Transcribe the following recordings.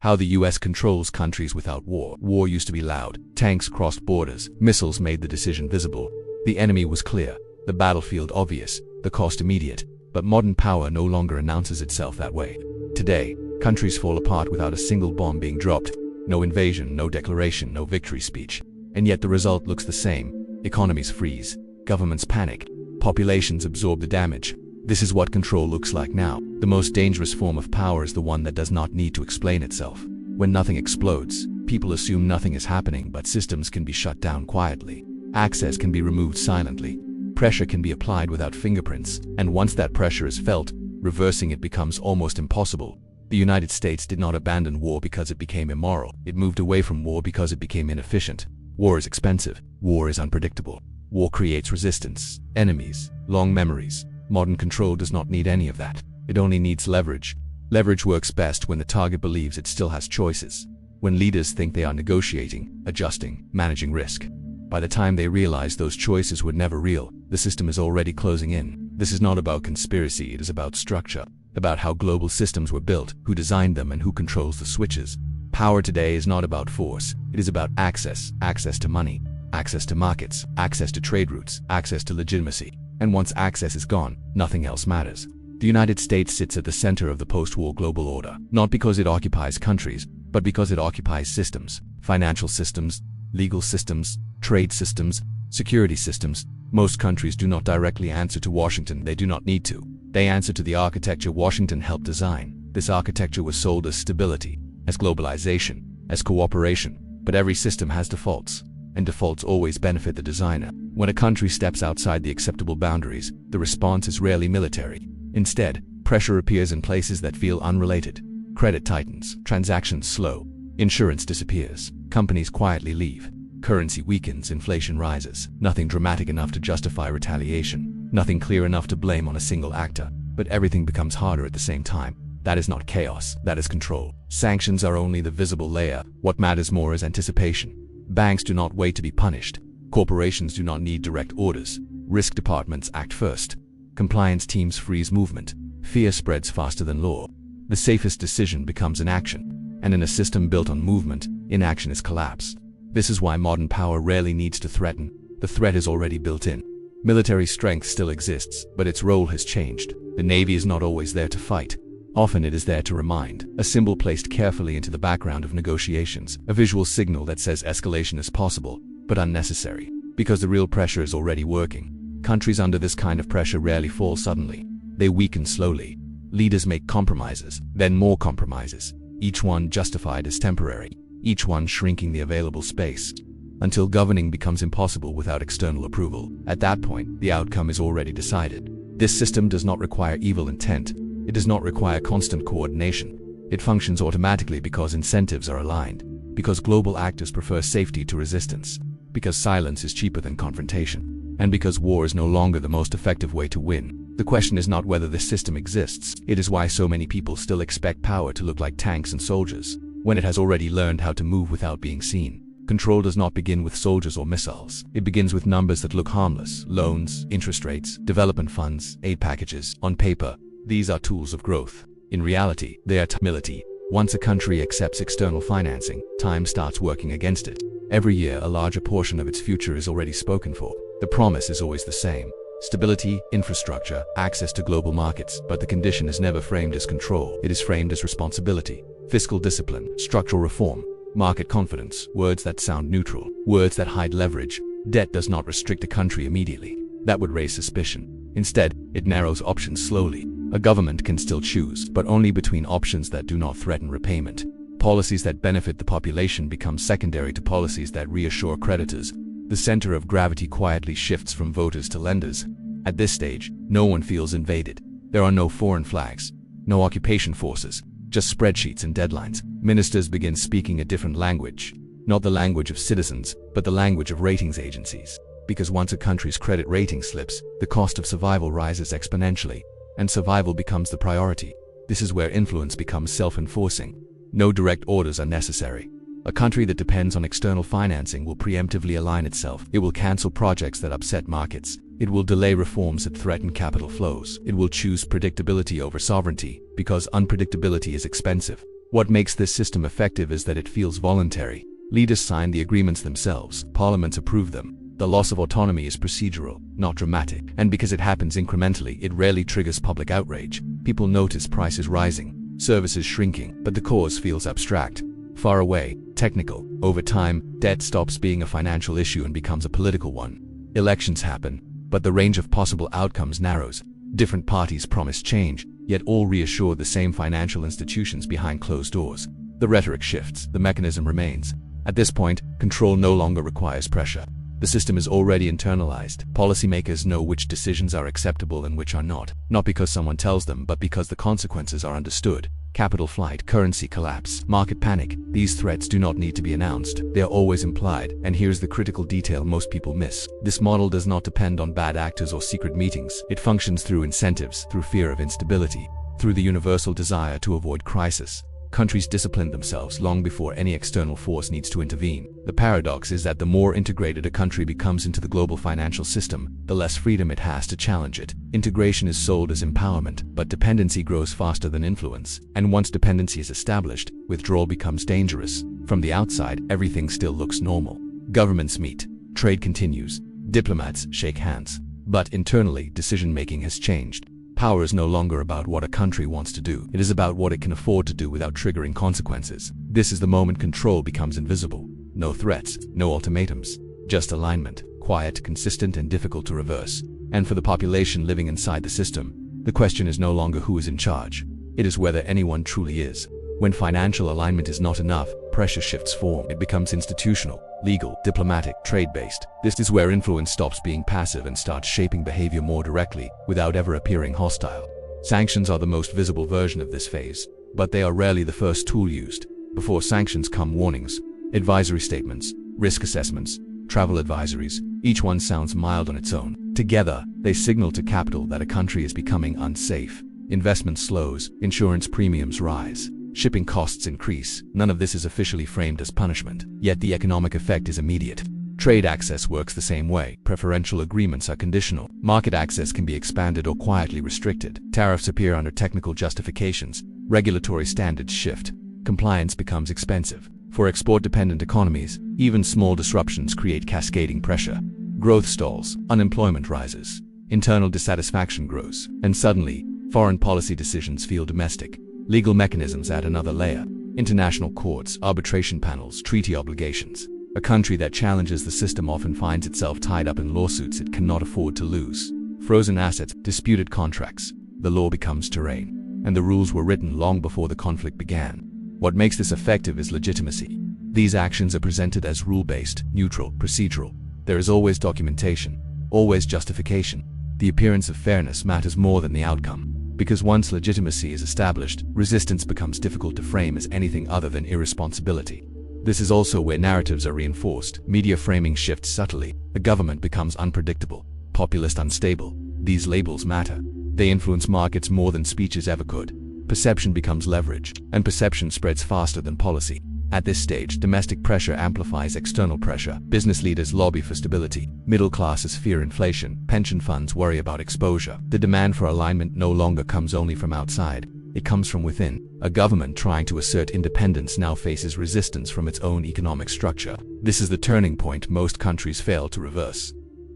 How the US controls countries without war. War used to be loud. Tanks crossed borders. Missiles made the decision visible. The enemy was clear. The battlefield obvious. The cost immediate. But modern power no longer announces itself that way. Today, countries fall apart without a single bomb being dropped. No invasion, no declaration, no victory speech. And yet the result looks the same. Economies freeze. Governments panic. Populations absorb the damage. This is what control looks like now. The most dangerous form of power is the one that does not need to explain itself. When nothing explodes, people assume nothing is happening, but systems can be shut down quietly. Access can be removed silently. Pressure can be applied without fingerprints, and once that pressure is felt, reversing it becomes almost impossible. The United States did not abandon war because it became immoral. It moved away from war because it became inefficient. War is expensive. War is unpredictable. War creates resistance, enemies, long memories. Modern control does not need any of that. It only needs leverage. Leverage works best when the target believes it still has choices. When leaders think they are negotiating, adjusting, managing risk. By the time they realize those choices were never real, the system is already closing in. This is not about conspiracy, it is about structure. About how global systems were built, who designed them, and who controls the switches. Power today is not about force. It is about access. Access to money. Access to markets. Access to trade routes. Access to legitimacy. And once access is gone, nothing else matters. The United States sits at the center of the post-war global order, not because it occupies countries, but because it occupies systems, financial systems, legal systems, trade systems, security systems. Most countries do not directly answer to Washington. They do not need to. They answer to the architecture Washington helped design. This architecture was sold as stability, as globalization, as cooperation. But every system has defaults, and defaults always benefit the designer. When a country steps outside the acceptable boundaries, the response is rarely military. Instead, pressure appears in places that feel unrelated. Credit tightens, transactions slow, insurance disappears, companies quietly leave, currency weakens, inflation rises. Nothing dramatic enough to justify retaliation, nothing clear enough to blame on a single actor, but everything becomes harder at the same time. That is not chaos, that is control. Sanctions are only the visible layer. What matters more is anticipation. Banks do not wait to be punished. Corporations do not need direct orders. Risk departments act first. Compliance teams freeze movement. Fear spreads faster than law. The safest decision becomes inaction. And in a system built on movement, inaction is collapse. This is why modern power rarely needs to threaten. The threat is already built in. Military strength still exists, but its role has changed. The Navy is not always there to fight. Often it is there to remind, a symbol placed carefully into the background of negotiations, a visual signal that says escalation is possible, but unnecessary, because the real pressure is already working. Countries under this kind of pressure rarely fall suddenly. They weaken slowly. Leaders make compromises, then more compromises, each one justified as temporary, each one shrinking the available space, until governing becomes impossible without external approval. At that point, the outcome is already decided. This system does not require evil intent. It does not require constant coordination. It functions automatically because incentives are aligned, because global actors prefer safety to resistance, because silence is cheaper than confrontation, and because war is no longer the most effective way to win. The question is not whether this system exists, it is why so many people still expect power to look like tanks and soldiers, when it has already learned how to move without being seen. Control does not begin with soldiers or missiles. It begins with numbers that look harmless: loans, interest rates, development funds, aid packages. On paper, these are tools of growth. In reality, they are humility. Once a country accepts external financing, time starts working against it. Every year, a larger portion of its future is already spoken for. The promise is always the same: stability, infrastructure, access to global markets. But the condition is never framed as control. It is framed as responsibility, fiscal discipline, structural reform, market confidence. Words that sound neutral, words that hide leverage. Debt does not restrict a country immediately. That would raise suspicion. Instead, it narrows options slowly. A government can still choose, but only between options that do not threaten repayment. Policies that benefit the population become secondary to policies that reassure creditors. The center of gravity quietly shifts from voters to lenders. At this stage, no one feels invaded. There are no foreign flags, no occupation forces, just spreadsheets and deadlines. Ministers begin speaking a different language, not the language of citizens, but the language of ratings agencies. Because once a country's credit rating slips, the cost of survival rises exponentially, and survival becomes the priority. This is where influence becomes self-enforcing. No direct orders are necessary. A country that depends on external financing will preemptively align itself. It will cancel projects that upset markets. It will delay reforms that threaten capital flows. It will choose predictability over sovereignty, because unpredictability is expensive. What makes this system effective is that it feels voluntary. Leaders sign the agreements themselves, parliaments approve them. The loss of autonomy is procedural, not dramatic, and because it happens incrementally, it rarely triggers public outrage. People notice prices rising, services shrinking, but the cause feels abstract, far away, technical. Over time, debt stops being a financial issue and becomes a political one. Elections happen, but the range of possible outcomes narrows. Different parties promise change, yet all reassure the same financial institutions behind closed doors. The rhetoric shifts, the mechanism remains. At this point, control no longer requires pressure. The system is already internalized. Policymakers know which decisions are acceptable and which are not because someone tells them, but because the consequences are understood. Capital flight, currency collapse, market panic. These threats do not need to be announced. They are always implied, and here's the critical detail most people miss. This model does not depend on bad actors or secret meetings. It functions through incentives, through fear of instability, through the universal desire to avoid crisis. Countries discipline themselves long before any external force needs to intervene. The paradox is that the more integrated a country becomes into the global financial system, the less freedom it has to challenge it. Integration is sold as empowerment, but dependency grows faster than influence. And once dependency is established, withdrawal becomes dangerous. From the outside, everything still looks normal. Governments meet, trade continues, diplomats shake hands. But internally, decision-making has changed. Power is no longer about what a country wants to do. It is about what it can afford to do without triggering consequences. This is the moment control becomes invisible. No threats, no ultimatums, just alignment, quiet, consistent, and difficult to reverse. And for the population living inside the system, the question is no longer who is in charge. It is whether anyone truly is. When financial alignment is not enough, pressure shifts form. It becomes institutional, legal, diplomatic, trade-based. This is where influence stops being passive and starts shaping behavior more directly, without ever appearing hostile. Sanctions are the most visible version of this phase, but they are rarely the first tool used. Before sanctions come warnings, advisory statements, risk assessments, travel advisories. Each one sounds mild on its own. Together, they signal to capital that a country is becoming unsafe. Investment slows, insurance premiums rise, shipping costs increase. None of this is officially framed as punishment, yet the economic effect is immediate. Trade access works the same way. Preferential agreements are conditional. Market access can be expanded or quietly restricted. Tariffs appear under technical justifications. Regulatory standards shift. Compliance becomes expensive. For export-dependent economies, even small disruptions create cascading pressure. Growth stalls, unemployment rises, internal dissatisfaction grows, and suddenly, foreign policy decisions feel domestic. Legal mechanisms add another layer. International courts, arbitration panels, treaty obligations. A country that challenges the system often finds itself tied up in lawsuits it cannot afford to lose. Frozen assets, disputed contracts. The law becomes terrain, and the rules were written long before the conflict began. What makes this effective is legitimacy. These actions are presented as rule-based, neutral, procedural. There is always documentation, always justification. The appearance of fairness matters more than the outcome. Because once legitimacy is established, resistance becomes difficult to frame as anything other than irresponsibility. This is also where narratives are reinforced. Media framing shifts subtly. A government becomes unpredictable, populist, unstable. These labels matter. They influence markets more than speeches ever could. Perception becomes leverage, and perception spreads faster than policy. At this stage, domestic pressure amplifies external pressure. Business leaders lobby for stability. Middle classes fear inflation. Pension funds worry about exposure. The demand for alignment no longer comes only from outside. It comes from within. A government trying to assert independence now faces resistance from its own economic structure. This is the turning point most countries fail to reverse.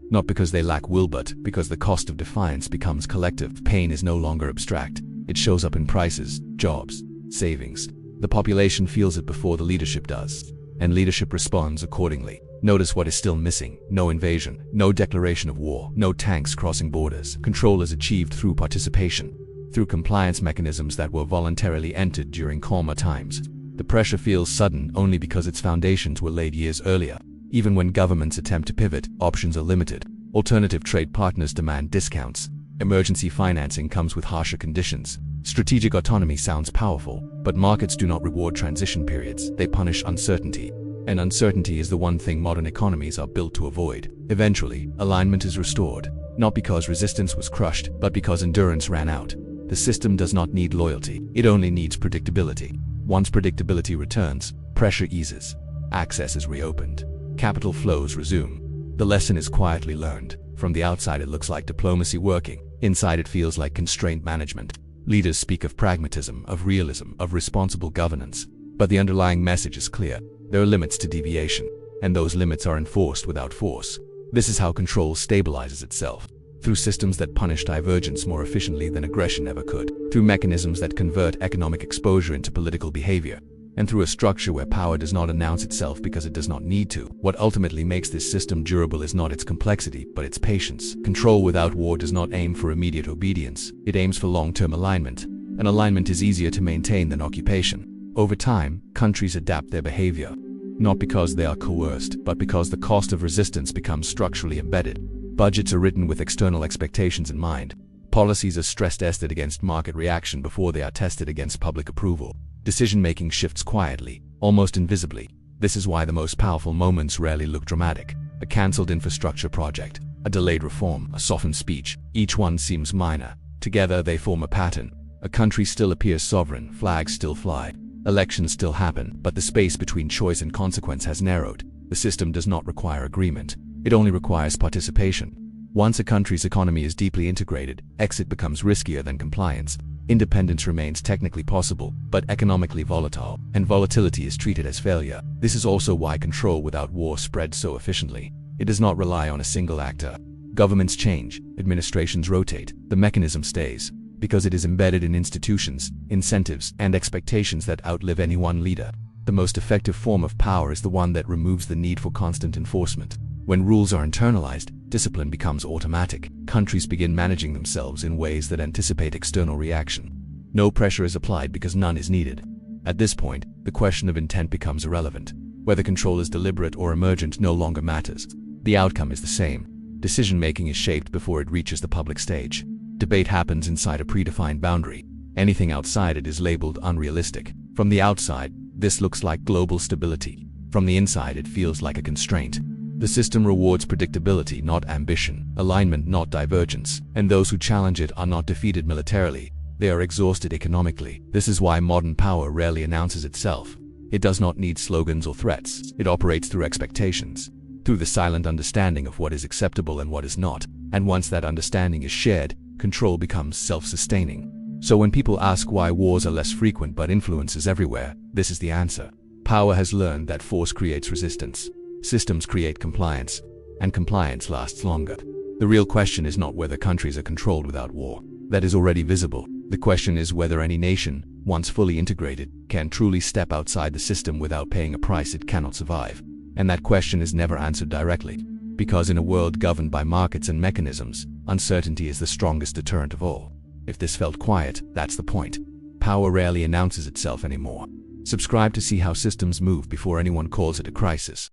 Not because they lack will, but because the cost of defiance becomes collective. Pain is no longer abstract. It shows up in prices, jobs, savings. The population feels it before the leadership does, and leadership responds accordingly. Notice what is still missing. No invasion, no declaration of war, no tanks crossing borders. Control is achieved through participation, through compliance mechanisms that were voluntarily entered during calmer times. The pressure feels sudden only because its foundations were laid years earlier. Even when governments attempt to pivot, options are limited. Alternative trade partners demand discounts. Emergency financing comes with harsher conditions. Strategic autonomy sounds powerful, but markets do not reward transition periods. They punish uncertainty. And uncertainty is the one thing modern economies are built to avoid. Eventually, alignment is restored, not because resistance was crushed, but because endurance ran out. The system does not need loyalty. It only needs predictability. Once predictability returns, pressure eases. Access is reopened. Capital flows resume. The lesson is quietly learned. From the outside it looks like diplomacy working. Inside it feels like constraint management. Leaders speak of pragmatism, of realism, of responsible governance. But the underlying message is clear. There are limits to deviation, and those limits are enforced without force. This is how control stabilizes itself. Through systems that punish divergence more efficiently than aggression ever could. Through mechanisms that convert economic exposure into political behavior. And through a structure where power does not announce itself because it does not need to. What ultimately makes this system durable is not its complexity, but its patience. Control without war does not aim for immediate obedience. It aims for long-term alignment. And alignment is easier to maintain than occupation. Over time, countries adapt their behavior. Not because they are coerced, but because the cost of resistance becomes structurally embedded. Budgets are written with external expectations in mind. Policies are stress-tested against market reaction before they are tested against public approval. Decision-making shifts quietly, almost invisibly. This is why the most powerful moments rarely look dramatic. A cancelled infrastructure project, a delayed reform, a softened speech. Each one seems minor. Together they form a pattern. A country still appears sovereign, flags still fly. Elections still happen, but the space between choice and consequence has narrowed. The system does not require agreement. It only requires participation. Once a country's economy is deeply integrated, exit becomes riskier than compliance. Independence remains technically possible, but economically volatile, and volatility is treated as failure. This is also why control without war spreads so efficiently. It does not rely on a single actor. Governments change, administrations rotate, the mechanism stays, because it is embedded in institutions, incentives, and expectations that outlive any one leader. The most effective form of power is the one that removes the need for constant enforcement. When rules are internalized, discipline becomes automatic. Countries begin managing themselves in ways that anticipate external reaction. No pressure is applied because none is needed. At this point, the question of intent becomes irrelevant. Whether control is deliberate or emergent no longer matters. The outcome is the same. Decision-making is shaped before it reaches the public stage. Debate happens inside a predefined boundary. Anything outside it is labeled unrealistic. From the outside, this looks like global stability. From the inside, it feels like a constraint. The system rewards predictability, not ambition, alignment, not divergence, and those who challenge it are not defeated militarily. They are exhausted economically. This is why modern power rarely announces itself. It does not need slogans or threats. It operates through expectations, through the silent understanding of what is acceptable and what is not. And once that understanding is shared, control becomes self-sustaining. So when people ask why wars are less frequent but influence is everywhere, this is the answer. Power has learned that force creates resistance. Systems create compliance, and compliance lasts longer. The real question is not whether countries are controlled without war. That is already visible. The question is whether any nation, once fully integrated, can truly step outside the system without paying a price it cannot survive. And that question is never answered directly. Because in a world governed by markets and mechanisms, uncertainty is the strongest deterrent of all. If this felt quiet, that's the point. Power rarely announces itself anymore. Subscribe to see how systems move before anyone calls it a crisis.